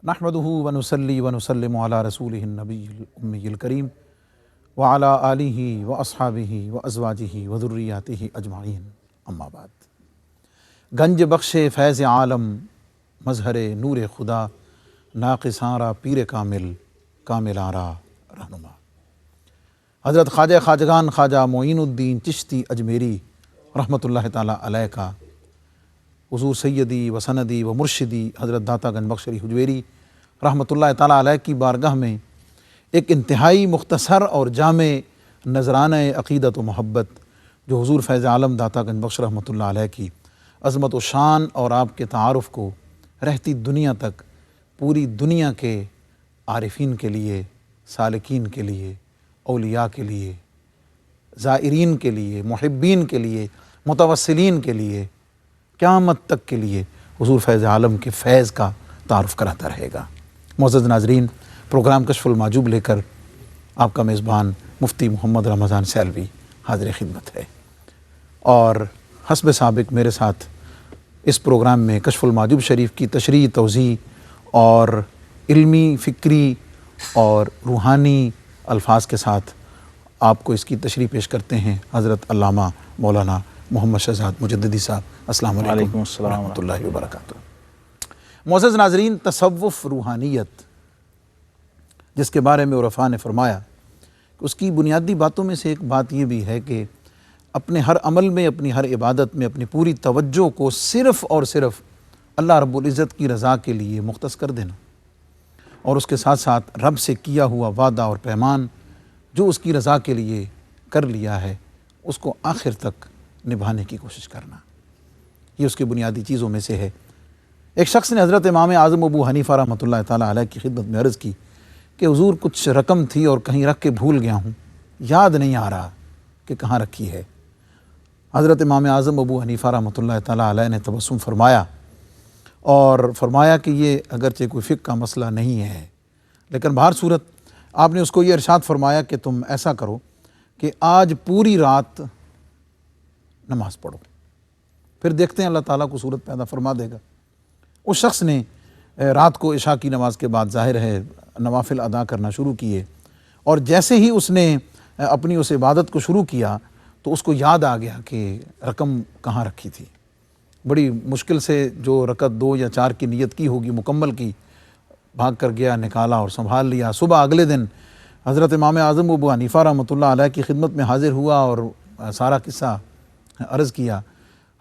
نحمدہ ونصلی ونسلم علی رسولہ النبی الأمی الکریم وعلی آلہ واصحابہ وازواجہ وذریاتہ اجمعین، اما بعد۔ گنج بخش فیض عالم، مظہر نور خدا، ناقصاں را پیر کامل، کاملاں را رہنما، حضرت خواجہ خواجگان خواجہ معین الدین چشتی اجمیری رحمۃ اللہ تعالیٰ علیہ کا حضور سیدی و سندی و مرشدی حضرت داتا گنج بخش علی حجویری رحمۃ اللہ تعالیٰ علیہ کی بارگاہ میں ایک انتہائی مختصر اور جامع نذرانہ عقیدت و محبت جو حضور فیض عالم داتا گنج بخش رحمۃ اللہ علیہ کی عظمت و شان اور آپ کے تعارف کو رہتی دنیا تک پوری دنیا کے عارفین کے لیے، سالکین کے لیے، اولیاء کے لیے، زائرین کے لیے، محبین کے لیے، متوسلین کے لیے، قیامت تک کے لیے حضور فیض عالم کے فیض کا تعارف کراتا رہے گا۔ معزز ناظرین، پروگرام کشف المحجوب لے کر آپ کا میزبان مفتی محمد رمضان سیلوی حاضر خدمت ہے، اور حسب سابق میرے ساتھ اس پروگرام میں کشف المحجوب شریف کی تشریح، توضیح اور علمی، فکری اور روحانی الفاظ کے ساتھ آپ کو اس کی تشریح پیش کرتے ہیں حضرت علامہ مولانا محمد شہزاد مجددی صاحب۔ السلام علیکم ورحمۃ اللہ وبرکاتہ۔ معزز ناظرین، تصوف روحانیت جس کے بارے میں عرفاء نے فرمایا کہ اس کی بنیادی باتوں میں سے ایک بات یہ بھی ہے کہ اپنے ہر عمل میں، اپنی ہر عبادت میں اپنی پوری توجہ کو صرف اور صرف اللہ رب العزت کی رضا کے لیے مختص کر دینا، اور اس کے ساتھ ساتھ رب سے کیا ہوا وعدہ اور پیمان جو اس کی رضا کے لیے کر لیا ہے اس کو آخر تک نبھانے کی کوشش کرنا، یہ اس کی بنیادی چیزوں میں سے ہے۔ ایک شخص نے حضرت امام اعظم ابو حنیفہ رحمۃ اللہ تعالیٰ علیہ کی خدمت میں عرض کی کہ حضور کچھ رقم تھی اور کہیں رکھ کے بھول گیا ہوں، یاد نہیں آ رہا کہ کہاں رکھی ہے۔ حضرت امام اعظم ابو حنیفہ رحمۃ اللہ تعالیٰ علیہ نے تبسم فرمایا اور فرمایا کہ یہ اگرچہ کوئی فقہ کا مسئلہ نہیں ہے، لیکن بہر صورت آپ نے اس کو یہ ارشاد فرمایا کہ تم ایسا کرو کہ آج پوری رات نماز پڑھو، پھر دیکھتے ہیں اللہ تعالیٰ کو صورت پیدا فرما دے گا۔ اس شخص نے رات کو عشاء کی نماز کے بعد ظاہر ہے نوافل ادا کرنا شروع کیے، اور جیسے ہی اس نے اپنی اس عبادت کو شروع کیا تو اس کو یاد آ گیا کہ رقم کہاں رکھی تھی۔ بڑی مشکل سے جو رکعت 2 یا 4 کی نیت کی ہوگی مکمل کی، بھاگ کر گیا، نکالا اور سنبھال لیا۔ صبح اگلے دن حضرت امام اعظم ابو حنیفہ رحمۃ اللہ علیہ کی خدمت میں حاضر ہوا اور سارا قصہ عرض کیا۔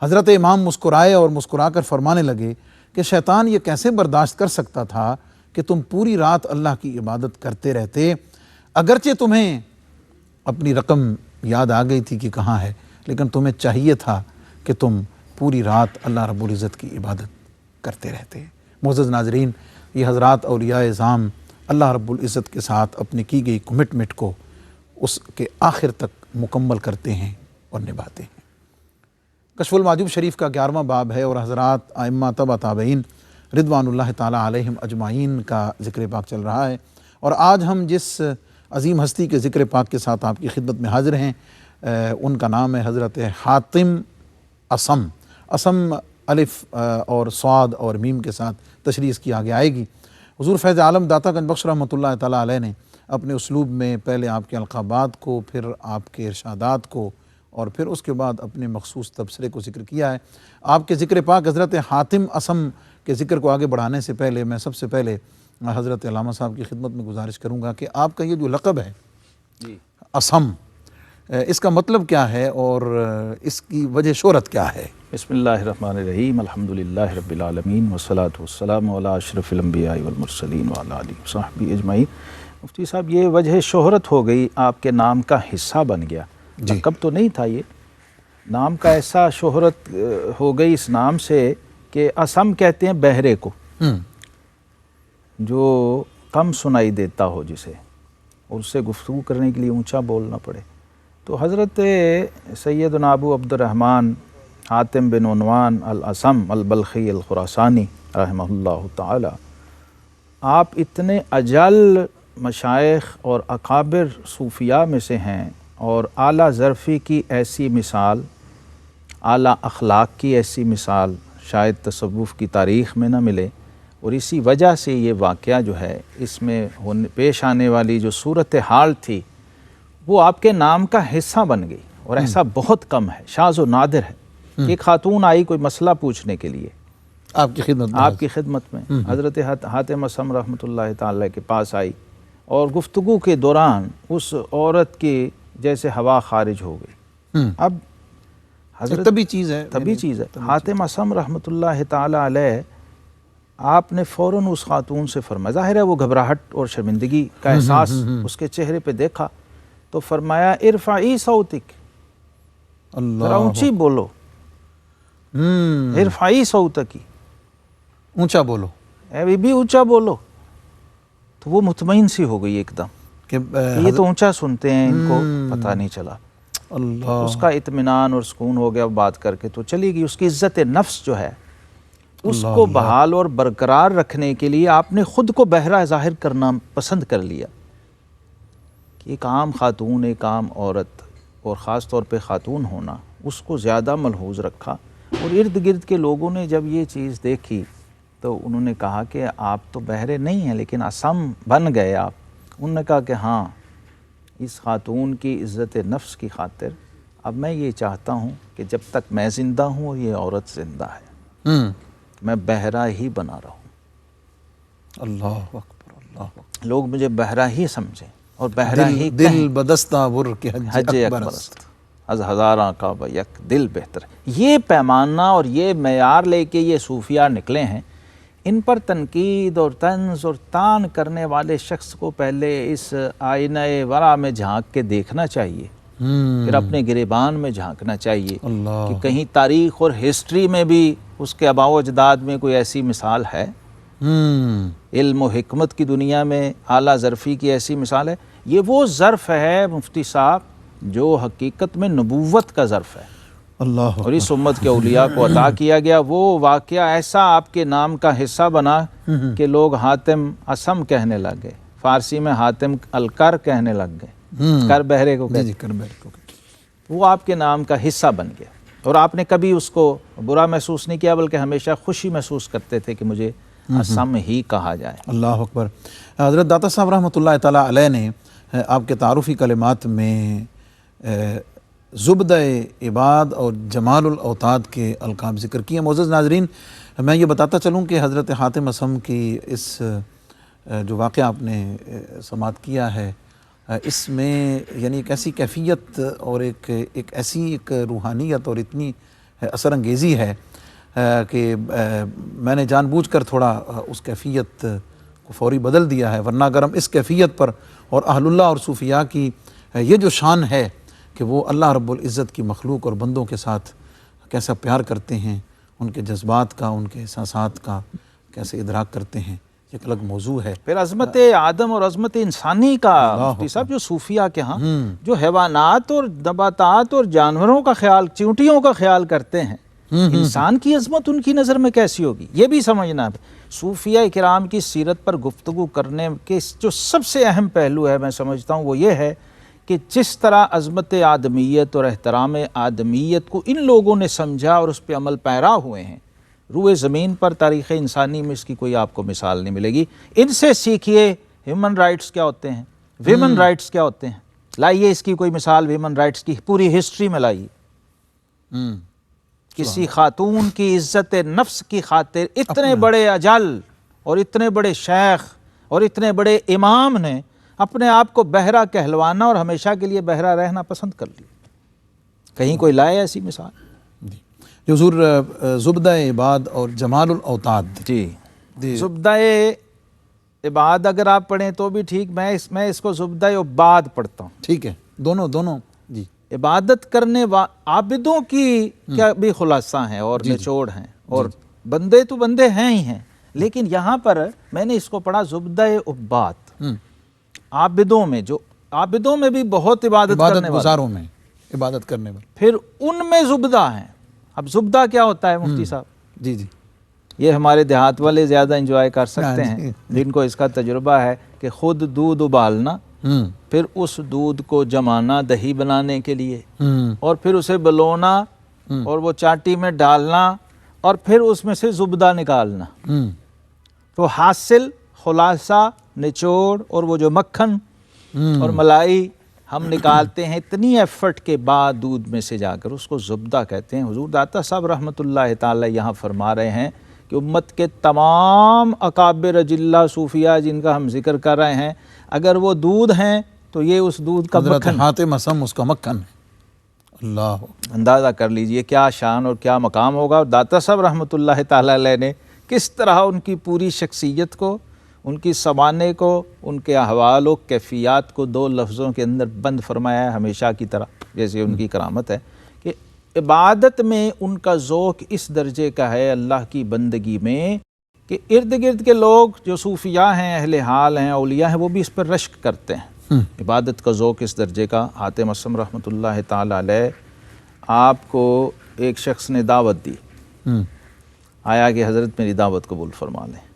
حضرت امام مسکرائے اور مسکرا کر فرمانے لگے کہ شیطان یہ کیسے برداشت کر سکتا تھا کہ تم پوری رات اللہ کی عبادت کرتے رہتے، اگرچہ تمہیں اپنی رقم یاد آ گئی تھی کہ کہاں ہے، لیکن تمہیں چاہیے تھا کہ تم پوری رات اللہ رب العزت کی عبادت کرتے رہتے۔ معزز ناظرین، یہ حضرات اولیاء اعظام اللہ رب العزت کے ساتھ اپنی کی گئی کمٹمنٹ کو اس کے آخر تک مکمل کرتے ہیں اور نبھاتے ہیں۔ کشف المحجوب شریف کا 11واں باب ہے، اور حضرات ائمہ تبع تابعین رضوان اللہ تعالیٰ علیہم اجمعین کا ذکر پاک چل رہا ہے، اور آج ہم جس عظیم ہستی کے ذکر پاک کے ساتھ آپ کی خدمت میں حاضر ہیں ان کا نام ہے حضرت حاتم اصم۔ اصم الف اور صاد اور میم کے ساتھ تشریح اس کی آگے آئے گی۔ حضور فیض عالم داتا گنج بخش رحمۃ اللہ تعالیٰ علیہ نے اپنے اسلوب میں پہلے آپ کے القابات کو، پھر آپ کے ارشادات کو، اور پھر اس کے بعد اپنے مخصوص تبصرے کو ذکر کیا ہے۔ آپ کے ذکر پاک حضرت حاتم اصم کے ذکر کو آگے بڑھانے سے پہلے میں سب سے پہلے حضرت علامہ صاحب کی خدمت میں گزارش کروں گا کہ آپ کا یہ جو لقب ہے اصم، اس کا مطلب کیا ہے اور اس کی وجہ شہرت کیا ہے؟ بسم اللہ الرحمن الرحیم، الحمدللہ رب العالمین والصلاة والسلام علی اشرف الانبیاء والمرسلین وعلی آلہ وصحبہ اجمعین۔ مفتی صاحب، یہ وجہ شہرت ہو گئی، آپ کے نام کا حصہ بن گیا، لقب تو نہیں تھا، یہ نام کا ایسا شہرت ہو گئی اس نام سے کہ اصم کہتے ہیں بہرے کو، جو کم سنائی دیتا ہو جسے، اور اس سے گفتگو کرنے کے لیے اونچا بولنا پڑے۔ تو حضرت سیدنا ابو عبد الرحمن حاتم بن عنوان الاصم البلخی الخراسانی رحمہ اللہ تعالی، آپ اتنے اجل مشائخ اور اکابر صوفیاء میں سے ہیں، اور اعلیٰ ظرفی کی ایسی مثال، اعلیٰ اخلاق کی ایسی مثال شاید تصوف کی تاریخ میں نہ ملے، اور اسی وجہ سے یہ واقعہ جو ہے اس میں پیش آنے والی جو صورتحال تھی وہ آپ کے نام کا حصہ بن گئی، اور ایسا بہت کم ہے، شاذ و نادر ہے کہ ایک خاتون آئی کوئی مسئلہ پوچھنے کے لیے آپ کی خدمت میں حضرت حاتم اصم رحمۃ اللہ تعالی کے پاس آئی، اور گفتگو کے دوران اس عورت کی جیسے ہوا خارج ہو گئی۔ اب حضرت طبی چیز ہے، حاتم اصم رحمۃ اللہ تعالی علیہ آپ نے فوراً اس خاتون سے فرمایا، ظاہر ہے وہ گھبراہٹ اور شرمندگی کا احساس اس کے چہرے پہ دیکھا، تو فرمایا ارفعی صوتک، ذرا اونچی بولو، ارفعی صوتکی، اونچا بولو، اے بی بی اونچا بولو۔ تو وہ مطمئن سی ہو گئی ایک دم کہ یہ تو اونچا سنتے ہیں، ان کو پتہ نہیں چلا۔ اللہ، اس کا اطمینان اور سکون ہو گیا بات کر کے، تو چلی گئی۔ اس کی عزت نفس جو ہے اس کو بحال اور برقرار رکھنے کے لیے آپ نے خود کو بہرا ظاہر کرنا پسند کر لیا کہ ایک عام خاتون، ایک عام عورت، اور خاص طور پہ خاتون ہونا، اس کو زیادہ ملحوظ رکھا۔ اور ارد گرد کے لوگوں نے جب یہ چیز دیکھی تو انہوں نے کہا کہ آپ تو بہرے نہیں ہیں لیکن اصم بن گئے آپ۔ انہوں نے کہا کہ ہاں، اس خاتون کی عزت نفس کی خاطر اب میں یہ چاہتا ہوں کہ جب تک میں زندہ ہوں اور یہ عورت زندہ ہے، میں بہرا ہی بنا رہوں۔ اللہ اکبر، اللہ اکبر۔ لوگ مجھے بہرا ہی سمجھیں اور بہرا ہی دل بدستہ بر کے حج اکبر است، از ہزاراں کعبہ یک دل بہتر۔ یہ پیمانہ اور یہ معیار لے کے یہ صوفیاء نکلے ہیں۔ ان پر تنقید اور طنز اور طعن کرنے والے شخص کو پہلے اس آئینہ ورا میں جھانک کے دیکھنا چاہیے، پھر اپنے گریبان میں جھانکنا چاہیے کہ کہیں تاریخ اور ہسٹری میں بھی اس کے آباء و اجداد میں کوئی ایسی مثال ہے۔ علم و حکمت کی دنیا میں اعلیٰ ظرفی کی ایسی مثال ہے۔ یہ وہ ظرف ہے مفتی صاحب جو حقیقت میں نبوت کا ظرف ہے، اللہ، اور اس امت کے اولیاء کو عطا کیا گیا۔ وہ واقعہ ایسا آپ کے نام کا حصہ بنا کہ لوگ حاتم اصم کہنے لگ گئے، فارسی میں حاتم الکر کہنے لگ گئے، کر بہرے کو کہتے، وہ آپ کے نام کا حصہ بن گیا، اور آپ نے کبھی اس کو برا محسوس نہیں کیا بلکہ ہمیشہ خوشی محسوس کرتے تھے کہ مجھے اصم ہی کہا جائے۔ اللہ اکبر۔ حضرت داتا صاحب رحمۃ اللہ تعالیٰ علیہ نے آپ کے تعارفی کلمات میں زبدہ عباد اور جمال الاوتاد کے القاب ذکر کیے۔ معزز ناظرین، میں یہ بتاتا چلوں کہ حضرت حاتم اصم کی اس جو واقعہ آپ نے سماعت کیا ہے، اس میں یعنی ایک ایسی کیفیت اور ایک ایسی روحانیت اور اتنی اثر انگیزی ہے کہ میں نے جان بوجھ کر تھوڑا اس کیفیت کو فوری بدل دیا ہے، ورنہ اگر ہم اس کیفیت پر اور اہل اللہ اور صوفیاء کی یہ جو شان ہے کہ وہ اللہ رب العزت کی مخلوق اور بندوں کے ساتھ کیسا پیار کرتے ہیں، ان کے جذبات کا، ان کے احساسات کا کیسے ادراک کرتے ہیں، یہ ایک الگ موضوع ہے۔ پھر عظمت آدم اور عظمت انسانی کا مفتی صاحب جو صوفیاء کے ہاں جو حیوانات اور نباتات اور جانوروں کا خیال، چیونٹیوں کا خیال کرتے ہیں، انسان کی عظمت ان کی نظر میں کیسی ہوگی، یہ بھی سمجھنا ہے۔ صوفیاء کرام کی سیرت پر گفتگو کرنے کے جو سب سے اہم پہلو ہے میں سمجھتا ہوں وہ یہ ہے کہ جس طرح عظمت آدمیت اور احترام آدمیت کو ان لوگوں نے سمجھا اور اس پہ عمل پیرا ہوئے ہیں، روئے زمین پر تاریخ انسانی میں اس کی کوئی آپ کو مثال نہیں ملے گی۔ ان سے سیکھیے ہیومن رائٹس کیا ہوتے ہیں، ویمن رائٹس کیا ہوتے ہیں، لائیے اس کی کوئی مثال ویمن رائٹس کی پوری ہسٹری میں لائیے۔ کسی خاتون کی عزت نفس کی خاطر اتنے بڑے اجل اور اتنے بڑے شیخ اور اتنے بڑے امام نے اپنے آپ کو بہرا کہلوانا اور ہمیشہ کے لیے بہرا رہنا پسند کر لیا۔ کہیں کوئی لائے ایسی مثال؟ جو حضور زبدہ عباد اور جمال الاوتاد، جی زبدہ عباد اگر آپ پڑھیں تو بھی ٹھیک، میں اس کو زبدہ عباد پڑھتا ہوں۔ ٹھیک ہے، دونوں جی۔ عبادت کرنے عابدوں کی کیا بھی خلاصہ ہیں اور نچوڑ ہیں، اور بندے تو بندے ہیں ہی ہیں، لیکن یہاں پر میں نے اس کو پڑھا زبدہ عباد، عابدوں میں، جو عابدوں میں بھی بہت عبادت کرنے والے، گزاروں میں عبادت کرنے والے، پھر ان میں زبدہ ہیں۔ اب زبدہ کیا ہوتا ہے مفتی صاحب؟ جی یہ ہمارے دیہات والے زیادہ انجوائے کر سکتے ہیں جن کو اس کا تجربہ ہے کہ خود دودھ ابالنا، پھر اس دودھ کو جمانا دہی بنانے کے لیے، اور پھر اسے بلونا اور وہ چاٹی میں ڈالنا، اور پھر اس میں سے زبدہ نکالنا، تو حاصل، خلاصہ، نچوڑ اور وہ جو مکھن اور ملائی ہم نکالتے ہیں اتنی ایفرٹ کے بعد دودھ میں سے جا کر، اس کو زبدہ کہتے ہیں۔ حضور داتا صاحب رحمۃ اللہ تعالی یہاں فرما رہے ہیں کہ امت کے تمام اکابر اجلہ صوفیاء جن کا ہم ذکر کر رہے ہیں، اگر وہ دودھ ہیں تو یہ اس دودھ کا حضرت مکھن۔ حاتم اصم اس کا مکھن ہے۔ اللہ، اندازہ کر لیجئے کیا شان اور کیا مقام ہوگا۔ اور داتا صاحب رحمۃ اللہ تعالی علیہ نے کس طرح ان کی پوری شخصیت کو، ان کی سوانح کو، ان کے احوال و کیفیات کو دو لفظوں کے اندر بند فرمایا ہے ہمیشہ کی طرح، جیسے ان کی کرامت ہے کہ عبادت میں ان کا ذوق اس درجے کا ہے اللہ کی بندگی میں کہ ارد گرد کے لوگ جو صوفیاء ہیں، اہل حال ہیں، اولیاء ہیں، وہ بھی اس پر رشک کرتے ہیں۔ عبادت کا ذوق اس درجے کا۔ حاتم اصم رحمۃ اللہ تعالی علیہ، آپ کو ایک شخص نے دعوت دی، آیا کہ حضرت میری دعوت قبول فرما لیں۔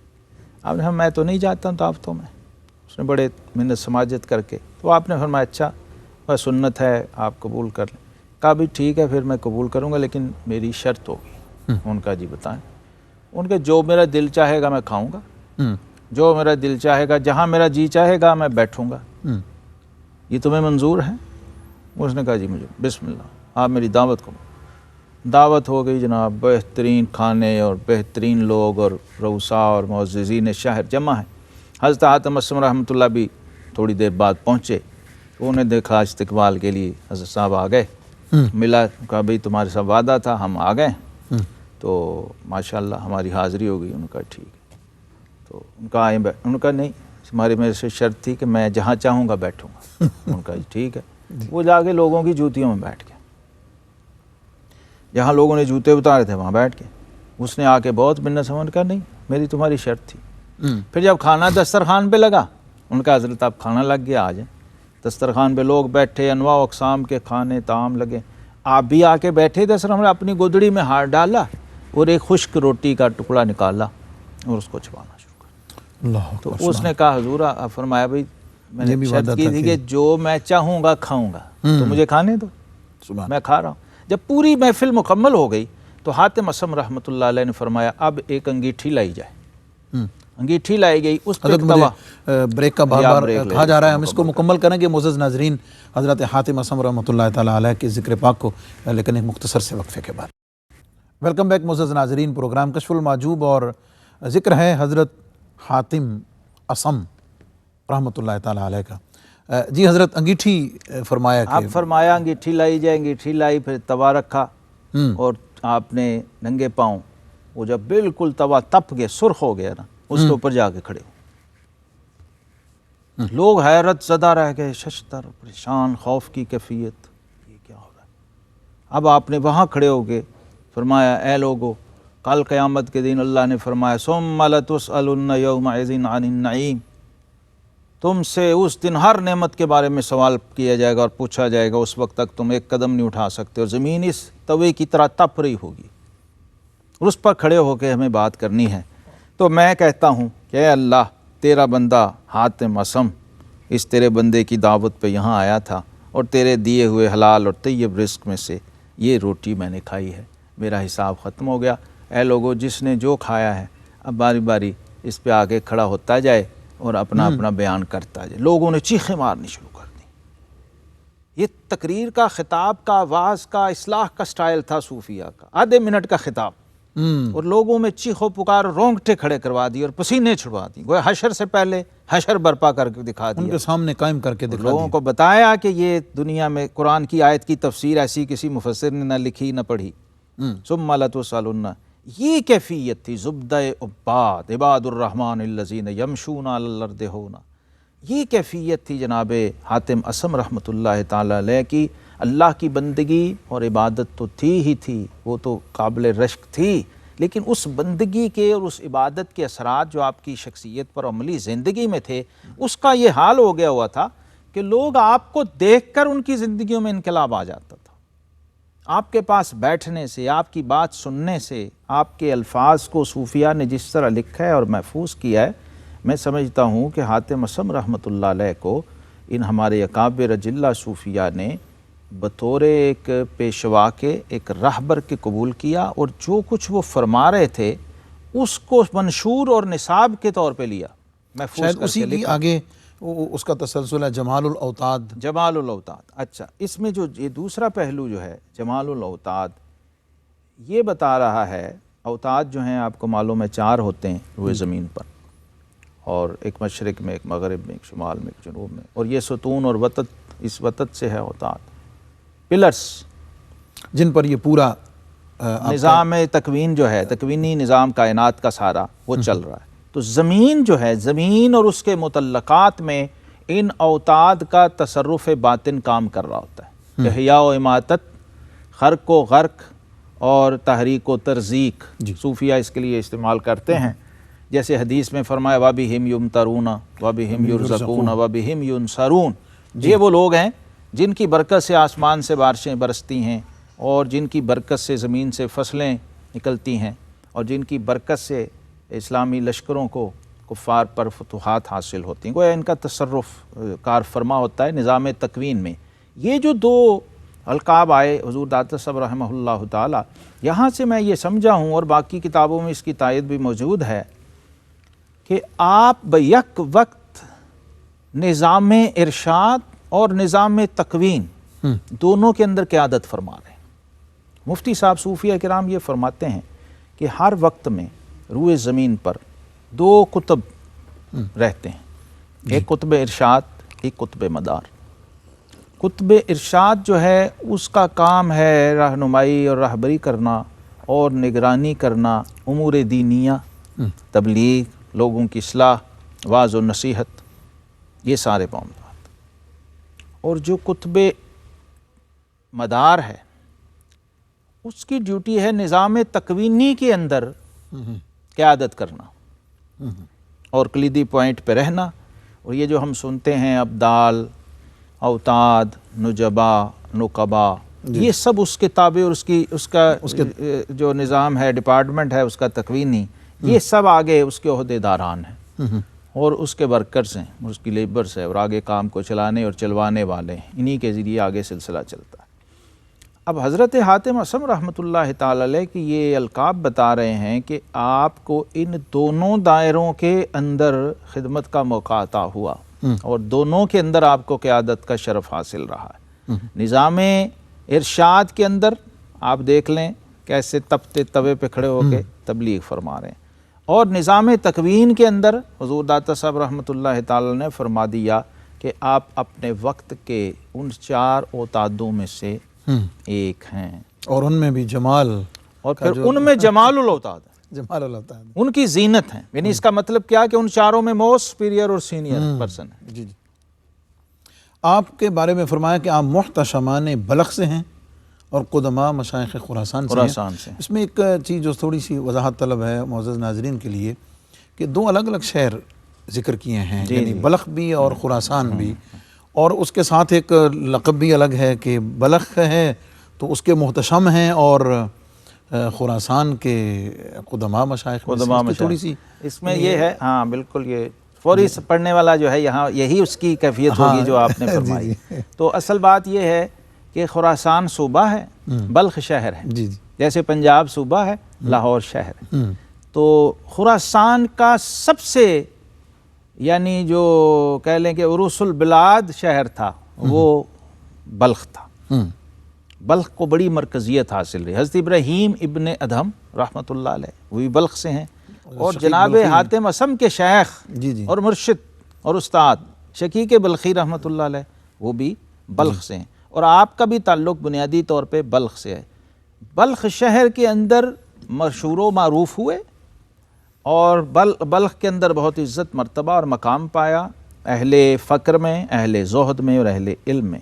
آپ نے کہا میں تو نہیں جاتا ہوں دعوتوں میں۔ اس نے بڑے منت سماجت کر کے، تو آپ نے فرمایا اچھا بس سنت ہے آپ قبول کر لیں۔ کہا بھی ٹھیک ہے پھر میں قبول کروں گا، لیکن میری شرط ہوگی۔ ان کا جی بتائیں۔ ان کے جو میرا دل چاہے گا میں کھاؤں گا، جو میرا دل چاہے گا، جہاں میرا جی چاہے گا میں بیٹھوں گا، یہ تمہیں منظور ہے؟ اس نے کہا جی مجھے، بسم اللہ آپ میری دعوت کو۔ دعوت ہو گئی جناب، بہترین کھانے اور بہترین لوگ اور روسا اور معززین شہر جمع ہیں۔ حضرت حاتم اصم رحمۃ اللہ بھی تھوڑی دیر بعد پہنچے، انہوں نے دیکھا استقبال کے لیے حضرت صاحب آ گئے، ملا، کہا بھئی تمہارے ساتھ وعدہ تھا ہم آ گئے، تو ماشاءاللہ ہماری حاضری ہو گئی۔ ان کا ٹھیک ہے، تو ان کا آئیں، ان کا نہیں، ہماری میرے سے شرط تھی کہ میں جہاں چاہوں گا بیٹھوں گا۔ ان کا ٹھیک ہے۔ وہ جا کے لوگوں کی جوتیوں میں بیٹھ گئے، جہاں لوگوں نے جوتے اتارے تھے وہاں بیٹھ کے۔ اس نے آ کے بہت منت سمجھ کر، نہیں میری تمہاری شرط تھی۔ پھر جب کھانا دسترخوان پہ لگا، ان کا حضرت اب کھانا لگ گیا، آ جائیں۔ دسترخوان پہ لوگ بیٹھے، انواع و اقسام کے کھانے طعام لگے، آپ بھی آ کے بیٹھے۔ دسترخوان میں اپنی گودڑی میں ہاتھ ڈالا اور ایک خشک روٹی کا ٹکڑا نکالا اور اس کو چبانا شروع کر۔ اللہ، تو اس نے کہا حضور، فرمایا بھائی میں نے شرط کی تھی کہ جو میں چاہوں گا کھاؤں گا، تو مجھے کھانے دو، میں کھا رہا ہوں۔ جب پوری محفل مکمل ہو گئی تو حاتم اصم رحمۃ اللہ علیہ نے فرمایا اب ایک انگیٹھی لائی جائے۔ انگیٹھی لائی گئی، اس پہ توا۔ بریک کا بار بار کہا جا رہا ہے، ہم اس کو مکمل کریں گے معزز ناظرین حضرت حاتم اصم رحمۃ اللہ تعالیٰ علیہ کے ذکر پاک کو، لیکن ایک مختصر سے وقفے کے بعد۔ ویلکم بیک معزز ناظرین، پروگرام کشف المحجوب اور ذکر ہے حضرت حاتم اصم رحمۃ اللہ تعالیٰ علیہ کا۔ جی حضرت، انگیٹھی فرمایا کہ آپ فرمایا انگیٹھی لائی جائے، انگیٹھی لائی، پھر توا رکھا اور آپ نے ننگے پاؤں، وہ جب بالکل توا تپ گیا، سرخ ہو گیا نا، اس کے اوپر جا کے کھڑے ہو۔ لوگ حیرت زدہ رہ گئے، ششدر، پریشان، خوف کی کیفیت، یہ کیا ہو رہا ہے؟ اب آپ نے وہاں کھڑے ہو کے فرمایا اے لوگو، کل قیامت کے دن اللہ نے فرمایا ثم لتسألن یومئذ عن النعیم، تم سے اس دن ہر نعمت کے بارے میں سوال کیا جائے گا اور پوچھا جائے گا۔ اس وقت تک تم ایک قدم نہیں اٹھا سکتے اور زمین اس توے کی طرح تپ رہی ہوگی، اور اس پر کھڑے ہو کے ہمیں بات کرنی ہے۔ تو میں کہتا ہوں کہ اے اللہ، تیرا بندہ حاتم اصم اس تیرے بندے کی دعوت پہ یہاں آیا تھا، اور تیرے دیے ہوئے حلال اور طیب رزق میں سے یہ روٹی میں نے کھائی ہے، میرا حساب ختم ہو گیا۔ اے لوگوں، جس نے جو کھایا ہے اب باری باری اس پہ آگے کھڑا ہوتا جائے اور اپنا اپنا بیان کرتا جائے۔ لوگوں نے چیخیں مارنی شروع کر دی۔ یہ تقریر کا، خطاب کا، آواز کا، اصلاح کا سٹائل تھا صوفیاء کا، آدھے منٹ کا خطاب، اور لوگوں میں چیخ و پکار، رونگٹے کھڑے کروا دی اور پسینے چھڑوا دی۔ گویا حشر سے پہلے حشر برپا کر کے دکھا دیا، ان کے سامنے قائم کر کے دکھا دیا، لوگوں کو بتایا کہ یہ دنیا میں قرآن کی آیت کی تفسیر ایسی کسی مفسر نے نہ لکھی نہ پڑھی۔ ثم لتسألن، یہ کیفیت تھی زبدہ عباد، عباد الرحمن الذین یمشون علی الارض ہونا۔ یہ کیفیت تھی جناب حاتم اصم رحمۃ اللہ تعالی علیہ کی۔ اللہ کی بندگی اور عبادت تو تھی ہی تھی، وہ تو قابل رشک تھی، لیکن اس بندگی کے اور اس عبادت کے اثرات جو آپ کی شخصیت پر عملی زندگی میں تھے، اس کا یہ حال ہو گیا ہوا تھا کہ لوگ آپ کو دیکھ کر ان کی زندگیوں میں انقلاب آ جاتا تھا۔ آپ کے پاس بیٹھنے سے، آپ کی بات سننے سے، آپ کے الفاظ کو صوفیاء نے جس طرح لکھا ہے اور محفوظ کیا ہے، میں سمجھتا ہوں کہ حاتم اصم رحمۃ اللہ علیہ کو ان ہمارے اکابر اجلہ صوفیاء نے بطور ایک پیشوا کے، ایک راہبر کے قبول کیا، اور جو کچھ وہ فرما رہے تھے اس کو منشور اور نصاب کے طور پہ لیا، محفوظ شاید کر اسی کے کی لکھا۔ آگے اس کا تسلسل ہے جمال الاوتاد۔ جمال الاوتاد، اچھا اس میں جو یہ دوسرا پہلو جو ہے جمال الاوتاد، یہ بتا رہا ہے اوتاد جو ہیں آپ کو معلوم ہے 4 ہوتے ہیں روئے زمین پر، اور ایک مشرق میں، ایک مغرب میں، ایک شمال میں، ایک جنوب میں، اور یہ ستون اور وتد، اس وتد سے ہے اوتاد، پلرس جن پر یہ پورا نظام تکوین جو ہے، تکوینی نظام کائنات کا سارا وہ چل رہا ہے۔ تو زمین جو ہے، زمین اور اس کے متعلقات میں ان اوتاد کا تصرف باطن کام کر رہا ہوتا ہے، احیاء و اماتت، خرق و غرق اور تحریک و ترزیق، صوفیہ اس کے لیے استعمال کرتے ہیں۔ جیسے حدیث میں فرمایا وَبِهِمْ يُمْتَرُونَ وَبِهِمْ يُرْزَقُونَ وَبِهِمْ يُنْصَرُونَ، یہ وہ لوگ ہیں جن کی برکت سے آسمان سے بارشیں برستی ہیں، اور جن کی برکت سے زمین سے فصلیں نکلتی ہیں، اور جن کی برکت سے اسلامی لشکروں کو کفار پر فتوحات حاصل ہوتی ہیں۔ گویا ان کا تصرف کار فرما ہوتا ہے نظام تکوین میں۔ یہ جو 2 القاب آئے حضور داتا صاحب رحمہ اللہ تعالی، یہاں سے میں یہ سمجھا ہوں، اور باقی کتابوں میں اس کی تائید بھی موجود ہے، کہ آپ بیک وقت نظام ارشاد اور نظام تکوین دونوں کے اندر قیادت فرما رہے ہیں۔ مفتی صاحب صوفیہ کرام یہ فرماتے ہیں کہ ہر وقت میں روئے زمین پر 2 قطب رہتے ہیں، ایک قطب ارشاد، ایک قطب مدار۔ قطب ارشاد جو ہے اس کا کام ہے رہنمائی اور رہبری کرنا اور نگرانی کرنا امور دینیہ، تبلیغ، لوگوں کی اصلاح، واعظ و نصیحت، یہ سارے معاملات۔ اور جو قطب مدار ہے اس کی ڈیوٹی ہے نظام تکوینی کے اندر قیادت کرنا اور کلیدی پوائنٹ پہ رہنا۔ اور یہ جو ہم سنتے ہیں ابدال، اوتاد، نجبا، نقبا، یہ سب اس کے تابع اور اس کا جو نظام ہے، ڈپارٹمنٹ ہے اس کا تکوینی، یہ سب آگے اس کے عہدے داران ہیں اور اس کے ورکرز ہیں، اس کی لیبرز ہیں، اور آگے کام کو چلانے اور چلوانے والے ہیں، انہی کے ذریعے آگے سلسلہ چلتا ہے۔ اب حضرت حاتم اصم رحمۃ اللہ تعالی علیہ کی یہ القاب بتا رہے ہیں کہ آپ کو ان دونوں دائروں کے اندر خدمت کا موقع عطا ہوا، اور دونوں کے اندر آپ کو قیادت کا شرف حاصل رہا ہے۔ نظام ارشاد کے اندر آپ دیکھ لیں کیسے تپتے توے پہ کھڑے ہو کے تبلیغ فرما رہے ہیں، اور نظام تکوین کے اندر حضور داتا صاحب رحمۃ اللہ تعالی نے فرما دیا کہ آپ اپنے وقت کے ان 4 اوتادوں میں سے ایک ہیں، اور ان میں بھی جمال، اور پھر ان میں جمال الاوتاد ہے، جمال الاوتاد، ان کی زینت ہے۔ یعنی اس کا مطلب کیا کہ ان 4 میں موسٹ سپیریئر اور سینئر پرسن ہے۔ جی۔ آپ کے بارے میں فرمایا کہ آپ محتشمان بلخ سے ہیں اور قدماء مشائخ خراسان سے ہیں۔ اس میں ایک چیز جو تھوڑی سی وضاحت طلب ہے معزز ناظرین کے لیے، کہ 2 الگ الگ شہر ذکر کیے ہیں، یعنی بلخ بھی اور خراسان بھی، اور اس کے ساتھ ایک لقب بھی الگ ہے کہ بلخ ہے تو اس کے محتشم ہیں، اور خراسان کے قدماء مشائخ تھوڑی سی اس میں یہ ہے، ہاں بالکل، یہ فوری پڑھنے والا جو ہے یہاں یہی اس کی کیفیت ہوگی جو آپ نے فرمائی۔ تو اصل بات یہ ہے کہ خراسان صوبہ ہے، بلخ شہر ہے، جیسے پنجاب صوبہ ہے، لاہور شہر ہے۔ تو خراسان کا سب سے یعنی جو کہہ لیں کہ عروس البلاد شہر تھا وہ بلخ تھا۔ بلخ کو بڑی مرکزیت حاصل رہی۔ حضرت ابراہیم ابن ادھم رحمۃ اللہ علیہ وہ بھی بلخ سے ہیں، اور جناب حاتم اصم کے شیخ اور مرشد اور استاد شقیق بلخی رحمۃ اللہ علیہ وہ بھی بلخ سے ہیں، اور آپ کا بھی تعلق بنیادی طور پہ بلخ سے ہے۔ بلخ شہر کے اندر مشہور و معروف ہوئے، اور بلخ کے اندر بہت عزت مرتبہ اور مقام پایا، اہل فقر میں، اہل زہد میں اور اہل علم میں۔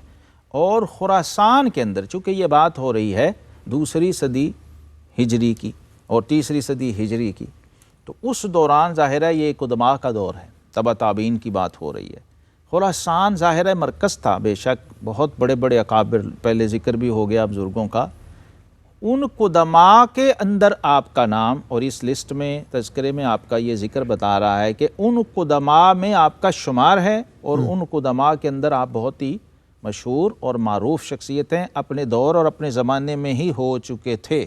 اور خراسان کے اندر چونکہ یہ بات ہو رہی ہے 2 صدی ہجری کی اور 3 صدی ہجری کی، تو اس دوران ظاہر ہے یہ قدماء کا دور ہے، تبع تابعین کی بات ہو رہی ہے۔ خراسان ظاہر ہے مرکز تھا، بے شک بہت بڑے بڑے اکابر، پہلے ذکر بھی ہو گیا بزرگوں کا، ان قدماء کے اندر آپ کا نام، اور اس لسٹ میں تذکرے میں آپ کا یہ ذکر بتا رہا ہے کہ ان قدماء میں آپ کا شمار ہے، اور ان قدماء کے اندر آپ بہت ہی مشہور اور معروف شخصیتیں اپنے دور اور اپنے زمانے میں ہی ہو چکے تھے۔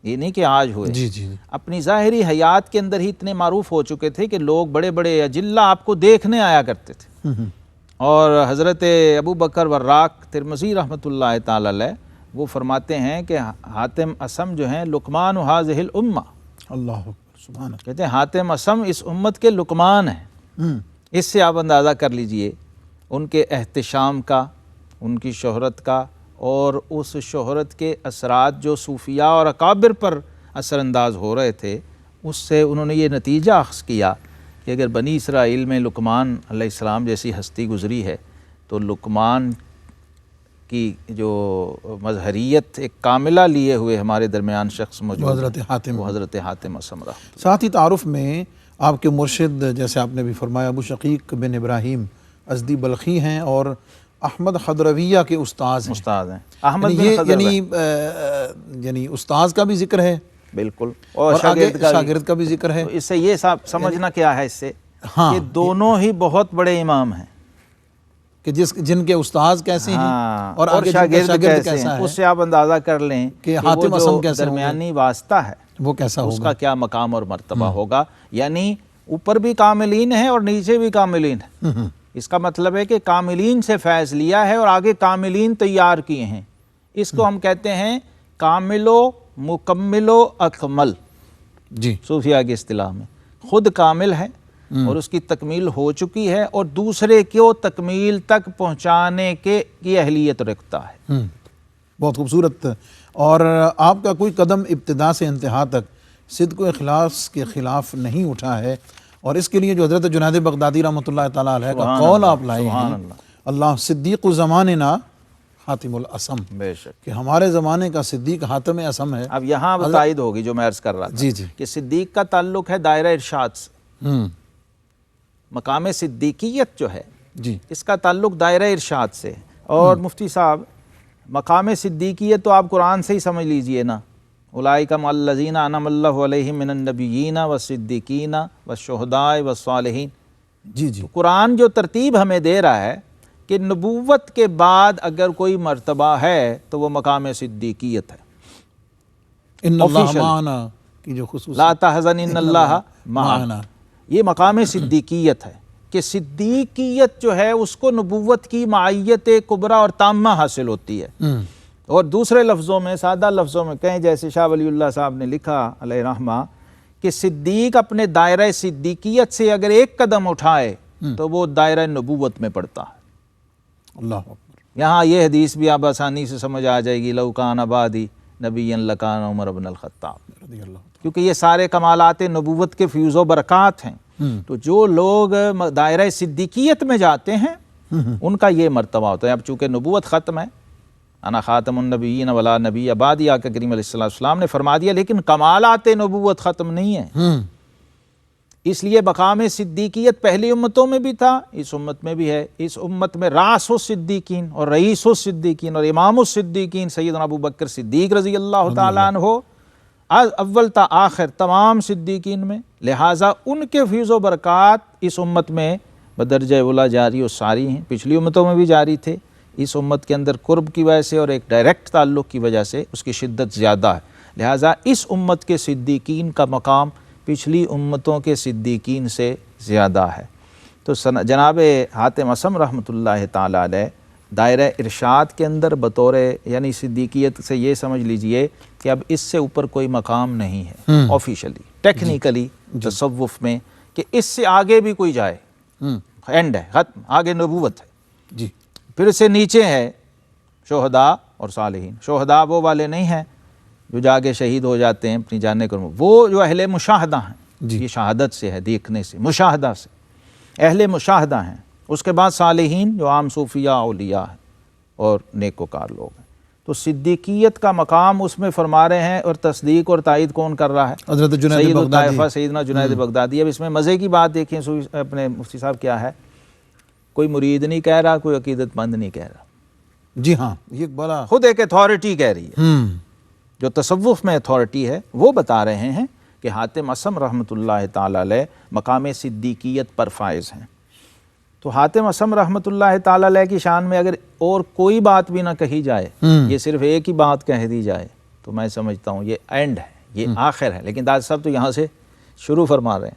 یہ نہیں کہ آج ہوئے، جی جی اپنی ظاہری حیات کے اندر ہی اتنے معروف ہو چکے تھے کہ لوگ بڑے بڑے اجلہ آپ کو دیکھنے آیا کرتے تھے۔ اور حضرت ابو بکر وراق ترمذی رحمۃ اللہ تعالی علیہ وہ فرماتے ہیں کہ حاتم اصم جو ہیں لقمان هذه الامہ، اللہ اکبر، سبحان اللہ۔ کہتے ہیں حاتم اصم اس امت کے لقمان ہیں۔ اس سے آپ اندازہ کر لیجئے ان کے احتشام کا، ان کی شہرت کا، اور اس شہرت کے اثرات جو صوفیاء اور اکابر پر اثر انداز ہو رہے تھے، اس سے انہوں نے یہ نتیجہ اخذ کیا کہ اگر بنی اسرائیل میں لقمان علیہ السلام جیسی ہستی گزری ہے تو لقمان کی جو مظہریت ایک کاملہ لیے ہوئے ہمارے درمیان شخص موجود وہ حضرت حاتم، وہ حضرت حاتم اصم رحمۃ ساتھ ہی تعارف میں آپ کے مرشد جیسے آپ نے بھی فرمایا ابو شقیق بن ابراہیم ازدی بلخی ہیں اور احمد خضرویہ کے استاذ ہیں۔ استاد ہیں احمد بن خضر یعنی استاذ کا بھی ذکر ہے بالکل، اور آگے شاگرد کا بھی۔ شاگرد کا بھی ذکر ہے۔ تو اس سے یہ سمجھنا کیا ہے اس سے ہاں، کہ دونوں ہی بہت بڑے امام ہیں، کہ جن کے استاذ کیسے ہیں ہاں، اور آگے جن کا شاگرد کیسا ہے، اس سے آپ اندازہ کر لیں کہ کہ حاتم وہ اصم جو کیسے ہوں گے، درمیانی واسطہ ہے وہ کیسا اس ہوگا۔ کا کیا مقام اور مرتبہ ہوگا، یعنی اوپر بھی کاملین ہیں اور نیچے بھی کاملین ہیں۔ اس کا مطلب ہے کہ کاملین سے فیض لیا ہے اور آگے کاملین تیار کیے ہیں۔ اس کو ہم کہتے ہیں کامل و مکمل و اکمل، جی صوفیاء کی اصطلاح میں۔ خود کامل ہے اور اس کی تکمیل ہو چکی ہے اور دوسرے کو تکمیل تک پہنچانے کی اہلیت رکھتا ہے۔ بہت خوبصورت۔ اور آپ کا کوئی قدم ابتدا سے انتہا تک صدق و اخلاص کے خلاف نہیں اٹھا ہے، اور اس کے لیے جو حضرت جنید بغدادی رحمۃ اللہ تعالیٰ علیہ کا سبحان قول اللہ، آپ لائے سبحان ہیں، اللہ، اللہ صدیق زماننا حاتم الاسم، بے شک۔ کہ ہمارے زمانے کا صدیق حاتم اسم ہے۔ اب یہاں تائید ہوگی جو میں عرض کر رہا تھا جی جی کہ صدیق کا تعلق ہے دائرہ ارشاد سے، مقام صدیقیت جو ہے جی اس کا تعلق دائرہ ارشاد سے۔ اور مفتی صاحب مقام صدیقیت تو آپ قرآن سے ہی سمجھ لیجئے نا، اولئک مع الذین انعم اللہ علیہم من النبیین والصدیقین والشہداء والصالحین۔ جی جی قرآن جو ترتیب ہمیں دے رہا ہے کہ نبوت کے بعد اگر کوئی مرتبہ ہے تو وہ مقام صدیقیت ہے۔ ان اللہ Official. معنا کی جو خصوص لا تحزن ان اللہ معنا، یہ مقام صدیقیت ہے کہ صدیقیت جو ہے اس کو نبوت کی معیت کبریٰ اور تامہ حاصل ہوتی ہے۔ اور دوسرے لفظوں میں، سادہ لفظوں میں کہیں، جیسے شاہ ولی اللہ صاحب نے لکھا علیہ رحمہ کہ صدیق اپنے دائرہ صدیقیت سے اگر ایک قدم اٹھائے تو وہ دائرہ نبوت میں پڑتا ہے۔ اللہ اکبر۔ یہاں یہ حدیث بھی آپ آسانی سے سمجھ آ جائے گی، لو کان بعدی نبی لکان عمر بن الخطاب، رضی اللہ کیونکہ یہ سارے کمالات نبوت کے فیوز و برکات ہیں۔ تو جو لوگ دائرہ صدیقیت میں جاتے ہیں ان کا یہ مرتبہ ہوتا ہے۔ اب چونکہ نبوت ختم ہے، انا خاتم النبیین ولا نبی بعدی، آقا کریم علیہ السلام نے فرما دیا، لیکن کمالات نبوت ختم نہیں ہیں۔ اس لیے مقام صدیقیت پہلی امتوں میں بھی تھا، اس امت میں بھی ہے۔ اس امت میں راس الصدیقین اور رئیس الصدیقین اور امام الصدیقین سیدنا ابو بکر صدیق رضی اللہ تعالیٰ عنہ اول تا آخر تمام صدیقین میں، لہٰذا ان کے فیض و برکات اس امت میں بدرجہ اولیٰ جاری و ساری ہیں، پچھلی امتوں میں بھی جاری تھے۔ اس امت کے اندر قرب کی وجہ سے اور ایک ڈائریکٹ تعلق کی وجہ سے اس کی شدت زیادہ ہے، لہٰذا اس امت کے صدیقین کا مقام پچھلی امتوں کے صدیقین سے زیادہ ہے۔ تو جناب حاتم اصم رحمۃ اللہ تعالیٰ علیہ دائرہ ارشاد کے اندر بطور یعنی صدیقیت سے یہ سمجھ لیجئے کہ اب اس سے اوپر کوئی مقام نہیں ہے آفیشلی، ٹیکنیکلی تصوف میں، کہ اس سے آگے بھی کوئی جائے، اینڈ ہے، ختم، آگے نبوت ہے۔ جی پھر اس سے نیچے ہے شہداء اور صالحین۔ شہداء وہ والے نہیں ہیں جو جاگے شہید ہو جاتے ہیں اپنی جانیں کو، وہ جو اہل مشاہدہ ہیں، یہ شہادت سے ہے، دیکھنے سے، مشاہدہ سے، اہل مشاہدہ ہیں۔ اس کے بعد صالحین جو عام صوفیاء اولیاء ہیں اور نیکوکار لوگ ہیں۔ تو صدیقیت کا مقام اس میں فرما رہے ہیں، اور تصدیق اور تائید کون کر رہا ہے؟ حضرت جنید سید بغدادی۔ الطائفہ سیدنا جنید بغدادی۔ اب اس میں مزے کی بات دیکھیں اپنے مفتی صاحب کیا ہے، کوئی مرید نہیں کہہ رہا، کوئی عقیدت مند نہیں کہہ رہا، جی ہاں، یہ ایک بڑا خود ایک اتھارٹی کہہ رہی ہے۔ جو تصوف میں اتھارٹی ہے وہ بتا رہے ہیں کہ حاتم اصم رحمۃ اللہ تعالیٰ علیہ مقام صدیقیت پر فائز ہیں۔ تو حاتم اصم رحمۃ اللہ تعالیٰ علیہ کی شان میں اگر اور کوئی بات بھی نہ کہی جائے، یہ صرف ایک ہی بات کہہ دی جائے تو میں سمجھتا ہوں یہ اینڈ ہے، یہ آخر ہے، لیکن داد صاحب تو یہاں سے شروع فرما رہے ہیں،